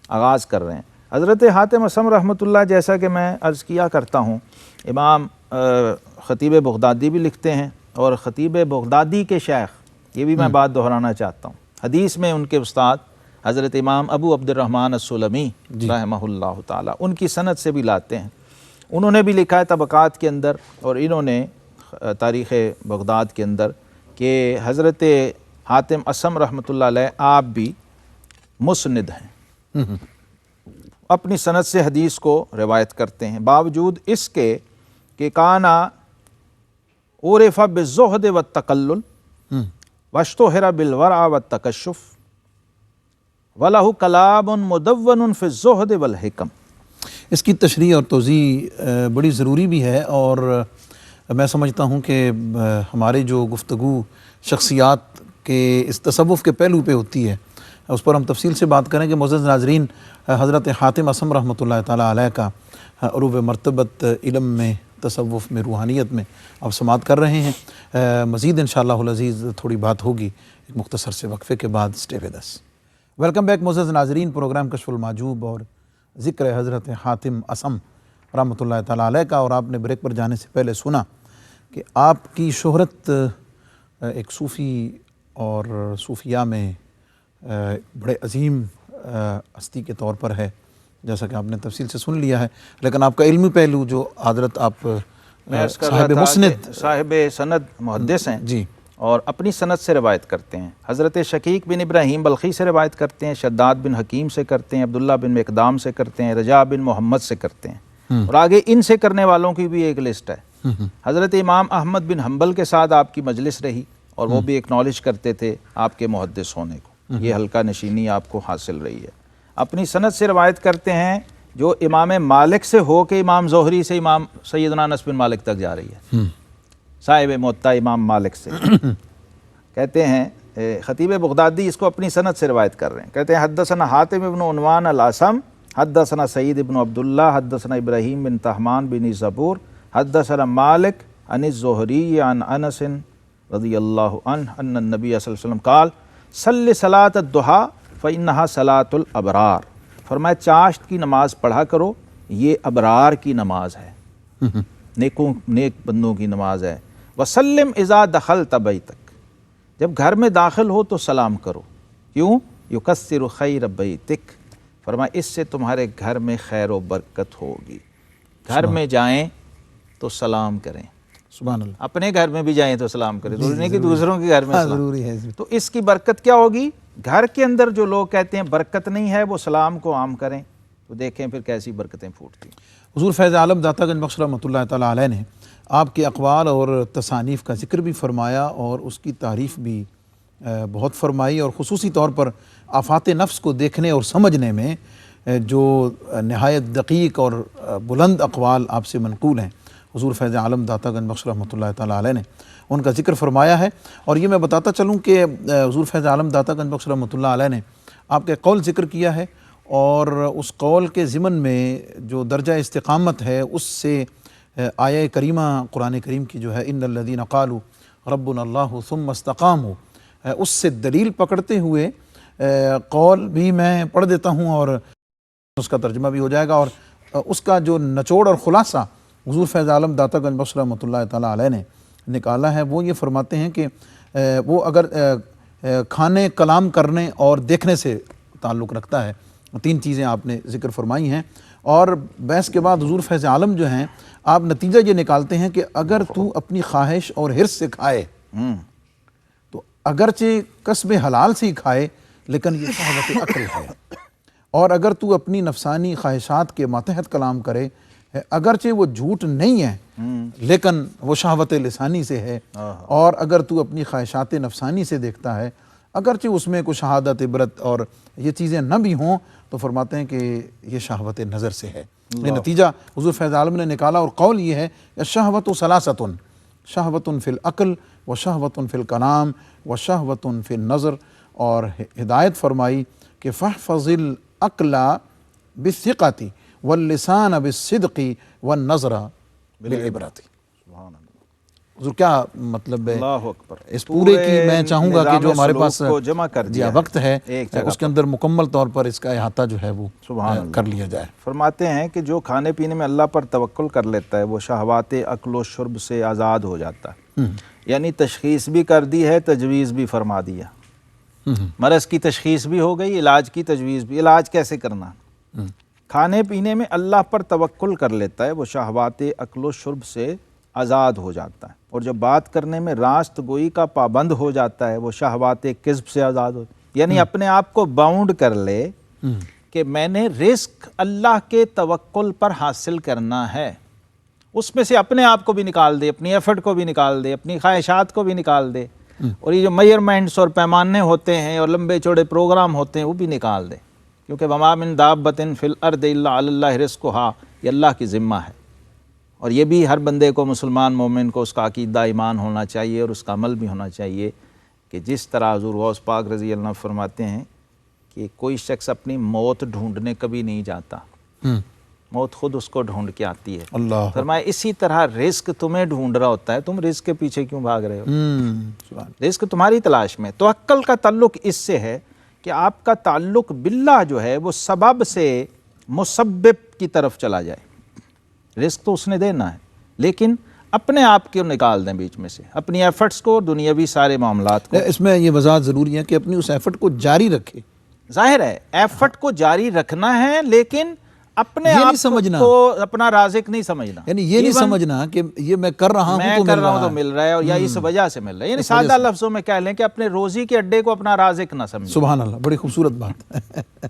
آغاز کر رہے ہیں۔ حضرت حاتم اصم رحمۃ اللہ، جیسا کہ میں عرض کیا کرتا ہوں، امام خطیب بغدادی بھی لکھتے ہیں، اور خطیب بغدادی کے شیخ، یہ بھی میں بات دہرانا چاہتا ہوں، حدیث میں ان کے استاد حضرت امام ابو عبد الرحمن السلمی رحمہ اللہ تعالیٰ، ان کی سند سے بھی لاتے ہیں۔ انہوں نے بھی لکھا ہے طبقات کے اندر، اور انہوں نے تاریخ بغداد کے اندر، کہ حضرت حاتم اصم رحمۃ اللہ علیہ آپ بھی مسند ہیں، اپنی سند سے حدیث کو روایت کرتے ہیں، باوجود اس کے کہ کانا عرف بالزہد والتقلل واشتہر بالورع والتکشف وَلَهُ کلام مدون فی الزہد والحکم۔ اس کی تشریح اور توضیح بڑی ضروری بھی ہے، اور میں سمجھتا ہوں کہ ہمارے جو گفتگو شخصیات کے اس تصوف کے پہلو پہ ہوتی ہے، اس پر ہم تفصیل سے بات کریں کہ معزز ناظرین، حضرت حاتم اصم رحمۃ اللہ تعالیٰ علیہ کا عروج مرتبت علم میں، تصوف میں، روحانیت میں آپ سماعت کر رہے ہیں۔ مزید انشاءاللہ العزیز تھوڑی بات ہوگی ایک مختصر سے وقفے کے بعد۔ Stay with us. Welcome back معزز ناظرین، پروگرام کشف المحجوب اور ذکر ہے حضرت حاتم اصم رحمۃ اللہ تعالیٰ علیہ کا، اور آپ نے بریک پر جانے سے پہلے سنا کہ آپ کی شہرت ایک صوفی اور صوفیاء میں بڑے عظیم ہستی کے طور پر ہے، جیسا کہ آپ نے تفصیل سے سن لیا ہے، لیکن آپ کا علمی پہلو جو حضرت آپ صاحب مسند، صاحب سند محدث ہیں جی، اور اپنی سند سے روایت کرتے ہیں، حضرت شقیق بن ابراہیم بلخی سے روایت کرتے ہیں، شداد بن حکیم سے کرتے ہیں، عبداللہ بن مقدام سے کرتے ہیں، رجاء بن محمد سے کرتے ہیں، اور آگے ان سے کرنے والوں کی بھی ایک لسٹ ہے۔ حضرت امام احمد بن حنبل کے ساتھ آپ کی مجلس رہی، اور وہ بھی ایکنالج کرتے تھے آپ کے محدث ہونے کو، یہ حلقہ نشینی آپ کو حاصل رہی ہے۔ اپنی سند سے روایت کرتے ہیں جو امام مالک سے ہو کے امام زہری سے امام سیدنا انس بن مالک تک جا رہی ہے، صاحب موطا امام مالک سے۔ کہتے ہیں خطیب بغدادی اس کو اپنی سند سے روایت کر رہے ہیں، کہتے ہیں حدثنا حاتم ابن عنوان الاصم حدثنا سعید ابن عبداللہ حدثنا ابراہیم بن طہمان بن زبور حدثنا مالک عن الزہری عن انس رضی اللہ عنہ ان النبی صلی اللہ علیہ وسلم قال صلی صلاۃ الضحیٰ فإنہا صلاۃ الابرار، فرمایا چاشت کی نماز پڑھا کرو، یہ ابرار کی نماز ہے، نیک بندوں کی نماز ہے۔ وسلم اذا دخلت بیتک، جب گھر میں داخل ہو تو سلام کرو، کیوں؟ یکثر خیر بیتک، فرمایا اس سے تمہارے گھر میں خیر و برکت ہوگی۔ گھر میں جائیں تو سلام کریں، سبحان اللہ، اپنے گھر میں بھی جائیں تو سلام کریں، ضروری نہیں کہ دوسروں کے گھر میں سلام، ضروری ہے۔ تو اس کی برکت کیا ہوگی؟ گھر کے اندر جو لوگ کہتے ہیں برکت نہیں ہے، وہ سلام کو عام کریں تو دیکھیں پھر کیسی برکتیں پھوٹتی ہیں۔ حضور فیض عالم داتا گنج بخش رحمۃ اللہ تعالیٰ علیہ نے آپ کے اقوال اور تصانیف کا ذکر بھی فرمایا، اور اس کی تعریف بھی بہت فرمائی، اور خصوصی طور پر آفات نفس کو دیکھنے اور سمجھنے میں جو نہایت دقیق اور بلند اقوال آپ سے منقول ہیں، حضور فیض عالم داتا گنج بخش رحمۃ اللہ تعالیٰ علیہ نے ان کا ذکر فرمایا ہے۔ اور یہ میں بتاتا چلوں کہ حضور فیض عالم داتا گنج بخش رحمۃ اللہ علیہ نے آپ کے قول ذکر کیا ہے، اور اس قول کے ضمن میں جو درجہ استقامت ہے اس سے آیہ کریمہ قرآن کریم کی جو ہے ان الذین قالوا ربنا اللہ ثم استقاموا، اس سے دلیل پکڑتے ہوئے قول بھی میں پڑھ دیتا ہوں، اور اس کا ترجمہ بھی ہو جائے گا، اور اس کا جو نچوڑ اور خلاصہ حضور فیض عالم داتا گنج بخش رحمۃ اللہ تعالیٰ علیہ نے نکالا ہے، وہ یہ فرماتے ہیں کہ وہ اگر کھانے، کلام کرنے اور دیکھنے سے تعلق رکھتا ہے، تین چیزیں آپ نے ذکر فرمائی ہیں، اور بحث کے بعد حضور فیض عالم جو ہیں آپ نتیجہ یہ نکالتے ہیں کہ اگر تو اپنی خواہش اور حرص سے کھائے تو اگرچہ کسب حلال سے ہی کھائے لیکن یہ شہوت عقل ہے، اور اگر تو اپنی نفسانی خواہشات کے ماتحت کلام کرے اگرچہ وہ جھوٹ نہیں ہے لیکن وہ شہوت لسانی سے ہے، اور اگر تو اپنی خواہشات نفسانی سے دیکھتا ہے اگرچہ اس میں کوئی شہادت، عبرت اور یہ چیزیں نہ بھی ہوں، تو فرماتے ہیں کہ یہ شہوت نظر سے ہے۔ یہ نتیجہ حضور فیض عالم نے نکالا، اور قول یہ ہے کہ شہوت ثلاثۃ، شہوت فی العقل و شہوت فی الکلام و شہوت فی النظر، اور ہدایت فرمائی کہ فاحفظ العقل بالثقۃ واللسان بالصدق والنظر بالعبرۃ۔ حضور کیا مطلب ہے اللہ اکبر، اس پورے کی؟ میں چاہوں گا کہ جو ہمارے پاس کو جمع کر دیا وقت ہے ایک جگہ اس کے اندر مکمل طور پر اس کا احاطہ جو ہے وہ کر لیا جائے۔ فرماتے ہیں کہ جو کھانے پینے میں اللہ پر توکل کر لیتا ہے وہ شہوات عقل و شرب سے آزاد ہو جاتا ہے، یعنی تشخیص بھی کر دی ہے، تجویز بھی فرما دیا، مرض کی تشخیص بھی ہو گئی، علاج کی تجویز بھی۔ علاج کیسے کرنا؟ کھانے پینے میں اللہ پر توکل کر لیتا ہے وہ شہوات عقل و شرب سے آزاد ہو جاتا ہے، اور جب بات کرنے میں راست گوئی کا پابند ہو جاتا ہے وہ شہوات کذب سے آزاد ہو، یعنی اپنے آپ کو باؤنڈ کر لے کہ میں نے رزق اللہ کے توکل پر حاصل کرنا ہے، اس میں سے اپنے آپ کو بھی نکال دے، اپنی ایفرٹ کو بھی نکال دے، اپنی خواہشات کو بھی نکال دے، اور یہ جو میئرمنٹس اور پیمانے ہوتے ہیں اور لمبے چوڑے پروگرام ہوتے ہیں وہ بھی نکال دے، کیونکہ وما من دابۃ فی الارض الا علی اللہ رزقھا، یہ اللہ کی ذمہ ہے۔ اور یہ بھی ہر بندے کو، مسلمان مومن کو، اس کا عقیدہ ایمان ہونا چاہیے اور اس کا عمل بھی ہونا چاہیے کہ جس طرح حضور غوث پاک رضی اللہ عنہ فرماتے ہیں کہ کوئی شخص اپنی موت ڈھونڈنے کبھی نہیں جاتا، موت خود اس کو ڈھونڈ کے آتی ہے۔ اللہ فرمایا اسی طرح رزق تمہیں ڈھونڈ رہا ہوتا ہے، تم رزق کے پیچھے کیوں بھاگ رہے ہو؟ رزق تمہاری تلاش میں۔ توکل کا تعلق اس سے ہے کہ آپ کا تعلق باللہ جو ہے وہ سبب سے مسبب کی طرف چلا جائے۔ رزق تو اس نے دینا ہے، لیکن اپنے آپ کو نکال دیں بیچ میں سے، اپنی ایفرٹس کو، دنیاوی سارے معاملات کو۔ اس میں یہ وضاحت ضروری ہے کہ اپنی اس ایفرٹ کو جاری رکھے۔ ظاہر ہے ایفرٹ کو جاری رکھنا ہے، لیکن اپنے یہ نہیں آپ سمجھنا کو اپنا رازق نہیں سمجھنا، یعنی یہ نہیں سمجھنا کہ یہ میں کر رہا ہوں میں تو کر مل رہا ہوں رہا تو ہے، مل رہا ہے، اور یا اس وجہ سے مل رہا ہے، یعنی سادہ لفظوں میں کہہ لیں کہ اپنے روزی کے اڈے کو اپنا رازق نہ سمجھیں۔ سبحان اللہ، بڑی خوبصورت بات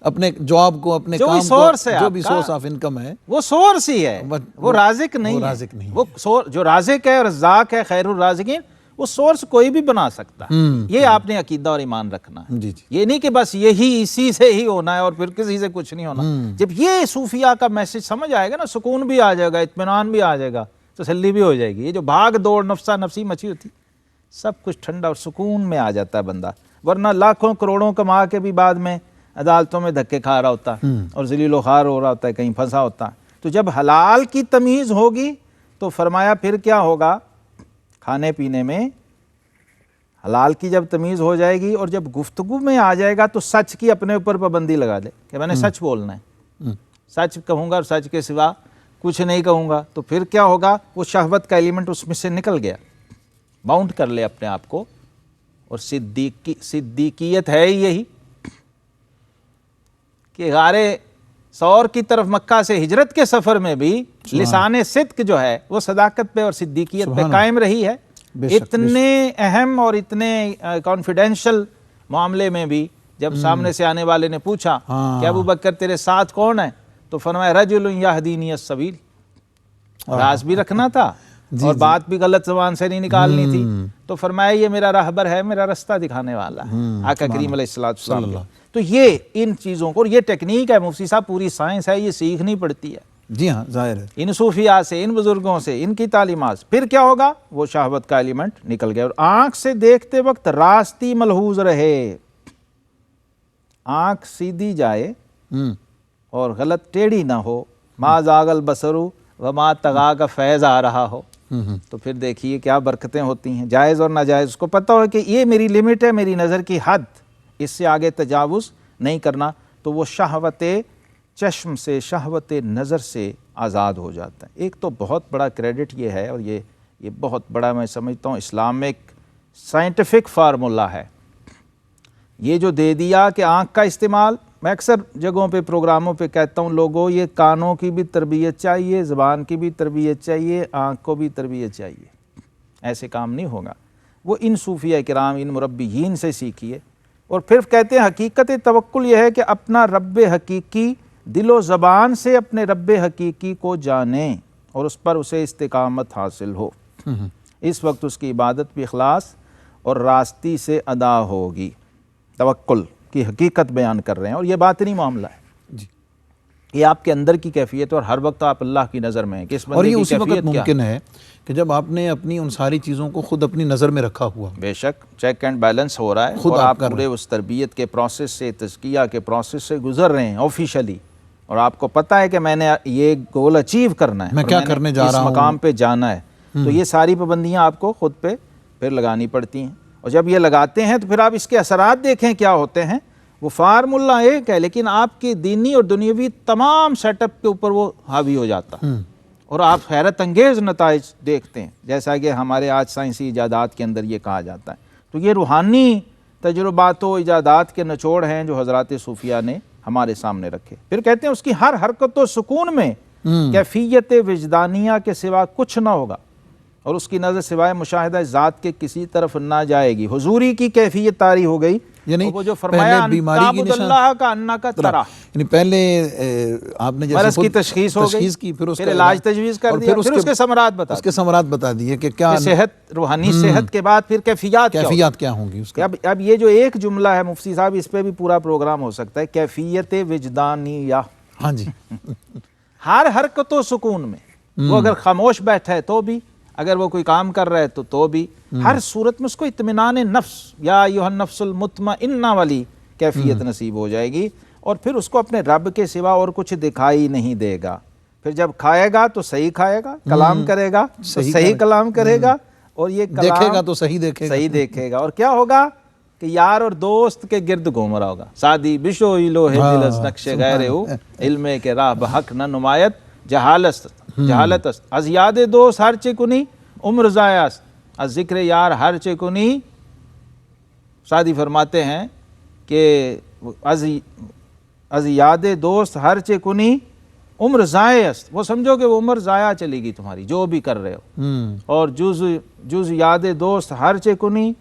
اپنے جاب کو، اپنے جو کام سورس ہے کو، جو بھی آپ کا، سورس آف انکم ہے وہ سورس ہی ہے، وہ رازق نہیں ہے۔ وہ جو رازق ہے اور رزاق ہے، خیر الرازقین، وہ سورس کوئی بھی بنا سکتا ہے۔ یہ آپ نے عقیدہ اور ایمان رکھنا ہے، جی جی، یہ نہیں کہ بس یہی اسی سے ہی ہونا ہے اور پھر کسی سے کچھ نہیں ہونا۔ جب یہ صوفیہ کا میسج سمجھ آئے گا نا، سکون بھی آ جائے گا، اطمینان بھی آ جائے گا، تسلی بھی ہو جائے گی۔ یہ جو بھاگ دوڑ نفسا نفسی مچی ہوتی، سب کچھ ٹھنڈا اور سکون میں آ جاتا ہے بندہ، ورنہ لاکھوں کروڑوں کما کے بھی بعد میں عدالتوں میں دھکے کھا رہا ہوتا ہے اور ذلیل و خوار ہو رہا ہوتا ہے، کہیں پھنسا ہوتا ہے۔ تو جب حلال کی تمیز ہوگی تو فرمایا پھر کیا ہوگا؟ کھانے پینے میں حلال کی جب تمیز ہو جائے گی اور جب گفتگو میں آ جائے گا تو سچ کی اپنے اوپر پابندی لگا دے کہ میں نے سچ بولنا ہے، سچ کہوں گا اور سچ کے سوا کچھ نہیں کہوں گا، تو پھر کیا ہوگا؟ وہ شہوت کا ایلیمنٹ اس میں سے نکل گیا، باؤنڈ کر لے اپنے آپ کو۔ اور صدیقیت ہے یہی کہ غار ثور کی طرف مکہ سے ہجرت کے سفر میں بھی لسان صدق جو ہے وہ صداقت پہ اور صدیقیت پہ قائم رہی ہے۔ اتنے اہم اور اتنے کانفیڈینشل معاملے میں بھی جب سامنے سے آنے والے نے پوچھا کہ ابو بکر تیرے ساتھ کون ہے، تو فرمایا رجل یہدینی السبیل، راز بھی رکھنا تھا اور بات بھی غلط زبان سے نہیں نکالنی تھی، تو فرمایا یہ میرا راہبر ہے، میرا رستہ دکھانے والا ہے، آقا کریم علیہ السلام۔ تو یہ ان چیزوں کو، اور یہ ٹیکنیک ہے مفتی صاحب، پوری سائنس ہے، یہ سیکھنی پڑتی ہے۔ جی ہاں، ظاہر ہے، ان صوفیاء سے، ان بزرگوں سے، ان کی تعلیمات سے۔ پھر کیا ہوگا؟ وہ شہوت کا ایلیمنٹ نکل گیا، اور آنکھ سے دیکھتے وقت راستی ملحوظ رہے، آنکھ سیدھی جائے اور غلط ٹیڑھی نہ ہو، ما زاغ البصر وما طغیٰ کا فیض آ رہا ہو، تو پھر دیکھیے کیا برکتیں ہوتی ہیں۔ جائز اور ناجائز اس کو پتہ ہو کہ یہ میری لمٹ ہے، میری نظر کی حد، اس سے آگے تجاوز نہیں کرنا، تو وہ شہوت چشم سے، شہوت نظر سے آزاد ہو جاتا ہے۔ ایک تو بہت بڑا کریڈٹ یہ ہے، اور یہ بہت بڑا میں سمجھتا ہوں اسلام میں ایک سائنٹیفک فارمولہ ہے، یہ جو دے دیا کہ آنکھ کا استعمال، میں اکثر جگہوں پہ پروگراموں پہ کہتا ہوں لوگوں، یہ کانوں کی بھی تربیت چاہیے، زبان کی بھی تربیت چاہیے، آنکھ کو بھی تربیت چاہیے، ایسے کام نہیں ہوگا۔ وہ ان صوفیہ کرام، ان مربیین سے سیکھیے۔ اور پھر کہتے ہیں حقیقت توکل یہ ہے کہ اپنا رب حقیقی دل و زبان سے اپنے رب حقیقی کو جانیں اور اس پر اسے استقامت حاصل ہو، اس وقت اس کی عبادت بھی اخلاص اور راستی سے ادا ہوگی۔ توکل کی حقیقت بیان کر رہے ہیں، اور یہ باطنی معاملہ ہے، جی، یہ آپ کے اندر کی کیفیت اور ہر وقت آپ اللہ کی نظر میں ہیں کہ اس اور بندے یہ کی اسی وقت کیفیت کیا ممکن ہے کہ جب آپ نے اپنی ان ساری چیزوں کو خود اپنی نظر میں رکھا ہوا، بے شک چیک اینڈ بیلنس ہو رہا ہے، خود اور آپ آپ کر پورے اس تربیت کے پروسیس سے، تزکیہ کے پروسیس سے گزر رہے ہیں آفیشلی، اور آپ کو پتہ ہے کہ میں نے یہ گول اچیو کرنا ہے، میں اور کیا نے کرنے جا رہا ہوں، اس مقام پہ جانا ہے، تو یہ ساری پابندیاں آپ کو خود پہ پھر لگانی پڑتی ہیں، اور جب یہ لگاتے ہیں تو پھر آپ اس کے اثرات دیکھیں کیا ہوتے ہیں۔ وہ فارمولہ ایک ہے لیکن آپ کی دینی اور دنیاوی تمام سیٹ اپ کے اوپر وہ حاوی ہو جاتا ہے، اور آپ حیرت انگیز نتائج دیکھتے ہیں، جیسا کہ ہمارے آج سائنسی ایجادات کے اندر یہ کہا جاتا ہے۔ تو یہ روحانی تجربات و ایجادات کے نچوڑ ہیں جو حضرات صوفیہ نے ہمارے سامنے رکھے۔ پھر کہتے ہیں اس کی ہر حرکت و سکون میں کیفیت وجدانیہ کے سوا کچھ نہ ہوگا، اور اس کی نظر سوائے مشاہدہ ذات کے کسی طرف نہ جائے گی۔ حضوری کی کیفیت طاری ہو گئی، یعنی وہ جو فرمایا بیماری کی اللہ کا انا کا طرح، یعنی پہلے آپ نے جیسے مرض کی تشخیص ہو گئی، پھر علاج تجویز کر دیا، پھر اس کے ثمرات بتا دیے کہ کیا صحت، روحانی صحت کے بعد پھر کیفیات کیا ہوں گی اس کے۔ اب یہ جو ایک جملہ ہے مفتی صاحب، اس پہ بھی پورا پروگرام ہو سکتا ہے، کیفیت وجدانیہ۔ ہاں جی، ہر حرکت و سکون میں، وہ اگر خاموش بیٹھا ہے تو بھی، اگر وہ کوئی کام کر رہا ہے تو بھی، ہر صورت میں اس کو اطمینان نفس، یا ایھا النفس المطمئنہ والی کیفیت نصیب ہو جائے گی، اور پھر اس کو اپنے رب کے سوا اور کچھ دکھائی نہیں دے گا۔ پھر جب کھائے گا تو صحیح کھائے گا، کلام کرے گا تو صحیح کلام کرے گا، اور یہ کلام دیکھے گا تو صحیح دیکھے گا، اور کیا ہوگا کہ یار اور دوست کے گرد گھوم رہا ہوگا۔ سادی بشوئی لوہے دل از نقش غیر ہو، علم کے راہ بحق نہ نمایت جہالت است، از یاد دوست ہر چے کنی عمر ضائع است، از ذکر یار ہر چے کنی۔ سادی فرماتے ہیں کہ از یاد دوست ہر چے کنی عمر ضائع است، وہ سمجھو کہ وہ عمر ضائع چلے گی تمہاری جو بھی کر رہے ہو، اور جز یاد دوست ہر چے کنی،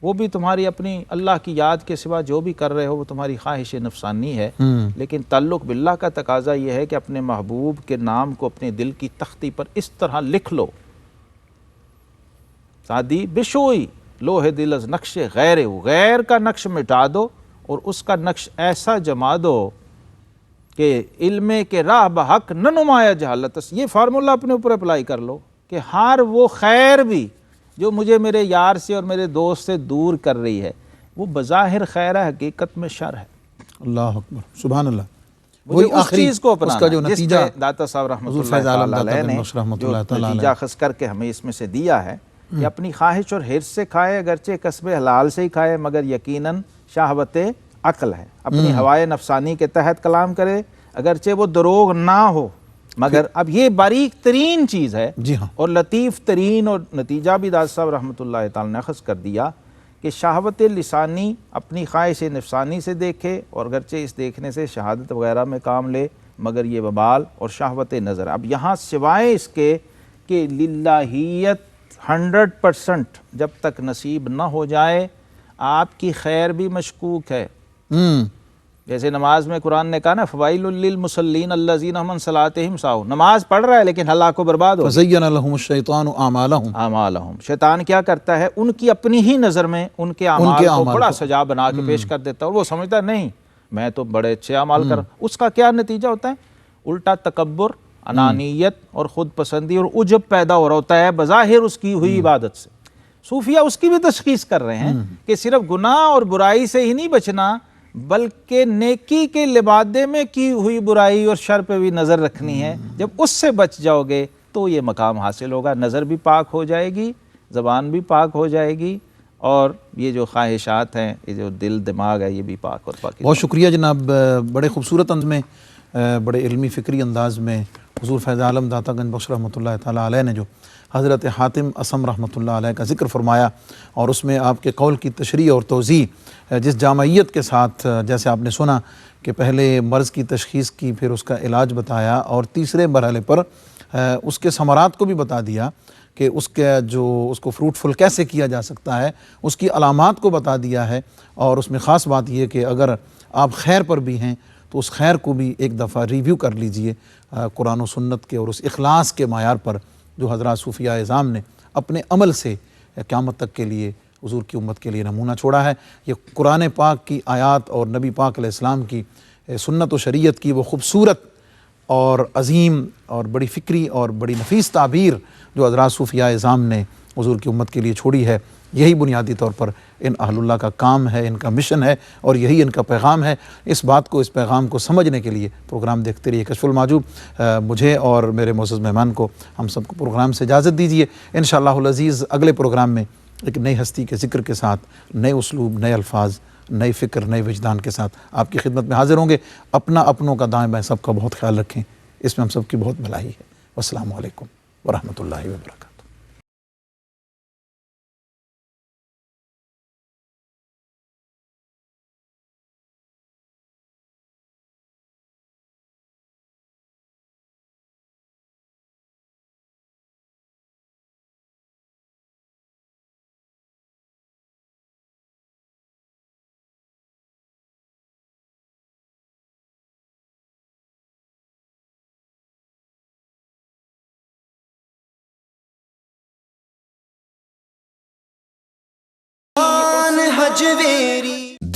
وہ بھی تمہاری اپنی اللہ کی یاد کے سوا جو بھی کر رہے ہو وہ تمہاری خواہش نفسانی ہے، لیکن تعلق باللہ کا تقاضا یہ ہے کہ اپنے محبوب کے نام کو اپنے دل کی تختی پر اس طرح لکھ لو، سادی بشوئی لوہے دل از نقش غیر ہو، غیر کا نقش مٹا دو اور اس کا نقش ایسا جما دو کہ علم کے راہ بحق نہ نمایاں جہالت۔ یہ فارمولہ اپنے اوپر اپلائی کر لو کہ ہر وہ خیر بھی جو مجھے میرے یار سے اور میرے دوست سے دور کر رہی ہے، وہ بظاہر خیر ہے، حقیقت میں شر ہے۔ اللہ اکبر، سبحان اللہ۔ وہی آخری چیز کو اپنانا، اس کا جو نتیجہ داتا صاحب رحمۃ اللہ علیہ نے جو نتیجہ اخذ کر کے ہمیں اس میں سے دیا ہے کہ اپنی خواہش اور حرص سے کھائے، اگرچہ کسب حلال سے ہی کھائے، مگر یقیناً شہوت عقل ہے۔ اپنی ہوائے نفسانی کے تحت کلام کرے، اگرچہ وہ دروغ نہ ہو، مگر اب یہ باریک ترین چیز ہے جی ہاں، اور لطیف ترین، اور نتیجہ بھی داتا صاحب رحمۃ اللہ تعالی نے اخذ کر دیا کہ شہوت لسانی اپنی خواہش نفسانی سے دیکھے، اور اگرچہ اس دیکھنے سے شہادت وغیرہ میں کام لے، مگر یہ وبال اور شہوت نظر۔ اب یہاں سوائے اس کے کہ للہیت 100% جب تک نصیب نہ ہو جائے، آپ کی خیر بھی مشکوک ہے۔ جیسے نماز میں قرآن نے کہا نا فوائل للمصلین الذین هم عن صلاتهم ساہون، نماز پڑھ رہا ہے لیکن ہلاک و برباد ہو گیا۔ فزین لهم الشیطان اعمالهم، شیطان کیا کرتا ہے، ان کی اپنی ہی نظر میں ان کے اعمال کو بڑا سجا بنا کے پیش کر دیتا ہے، اور وہ سمجھتا ہے نہیں میں تو بڑے اچھے اعمال کر۔ اس کا کیا نتیجہ ہوتا ہے؟ الٹا تکبر، انانیت اور خود پسندی اور عجب پیدا ہو رہا ہوتا ہے بظاہر اس کی ہوئی عبادت سے۔ صوفیہ اس کی بھی تشخیص کر رہے ہیں کہ صرف گناہ اور برائی سے ہی نہیں بچنا، بلکہ نیکی کے لبادے میں کی ہوئی برائی اور شر پہ بھی نظر رکھنی ہے۔ جب اس سے بچ جاؤ گے تو یہ مقام حاصل ہوگا، نظر بھی پاک ہو جائے گی، زبان بھی پاک ہو جائے گی، اور یہ جو خواہشات ہیں، یہ جو دل دماغ ہے، یہ بھی پاک اور پاک۔ بہت شکریہ جناب، بڑے خوبصورت انداز میں، بڑے علمی فکری انداز میں حضور فیض عالم داتا گنج بخش رحمۃ اللہ تعالیٰ علیہ نے جو حضرت حاتم اصم رحمۃ اللہ علیہ کا ذکر فرمایا، اور اس میں آپ کے قول کی تشریح اور توضیح جس جامعیت کے ساتھ، جیسے آپ نے سنا کہ پہلے مرض کی تشخیص کی، پھر اس کا علاج بتایا، اور تیسرے مرحلے پر اس کے ثمرات کو بھی بتا دیا کہ اس کو فروٹفل کیسے کیا جا سکتا ہے، اس کی علامات کو بتا دیا ہے، اور اس میں خاص بات یہ کہ اگر آپ خیر پر بھی ہیں تو اس خیر کو بھی ایک دفعہ ریویو کر لیجئے قرآن و سنت کے اور اس اخلاص کے معیار پر جو حضرات صوفیہ اعظام نے اپنے عمل سے قیامت تک کے لیے حضور کی امت کے لیے نمونہ چھوڑا ہے۔ یہ قرآن پاک کی آیات اور نبی پاک علیہ السلام کی سنت و شریعت کی وہ خوبصورت اور عظیم اور بڑی فکری اور بڑی نفیس تعبیر جو حضرات صوفیہ اعظام نے حضور کی امت کے لیے چھوڑی ہے، یہی بنیادی طور پر ان اہل اللہ کا کام ہے، ان کا مشن ہے، اور یہی ان کا پیغام ہے۔ اس بات کو، اس پیغام کو سمجھنے کے لیے پروگرام دیکھتے رہیے کشف المحجوب۔ مجھے اور میرے معزز مہمان کو، ہم سب کو پروگرام سے اجازت دیجیے۔ انشاءاللہ العزیز اگلے پروگرام میں ایک نئی ہستی کے ذکر کے ساتھ، نئے اسلوب، نئے الفاظ، نئی فکر، نئے وجدان کے ساتھ آپ کی خدمت میں حاضر ہوں گے۔ اپنا، اپنوں کا، دائیں بائیں سب کا بہت خیال رکھیں، اس میں ہم سب کی بہت بھلائی ہے۔ والسلام علیکم ورحمۃ اللہ وبرکاتہ۔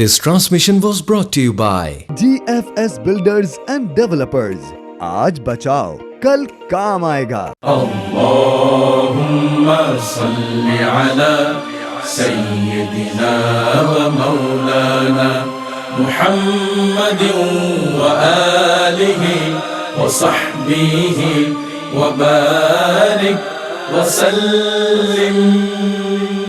This transmission was brought to you by GFS Builders and Developers. آج بچاؤ کل کام آئے گا۔ اللهم صل على سيدنا ومولانا محمد وآله وصحبه وبارك وسلم۔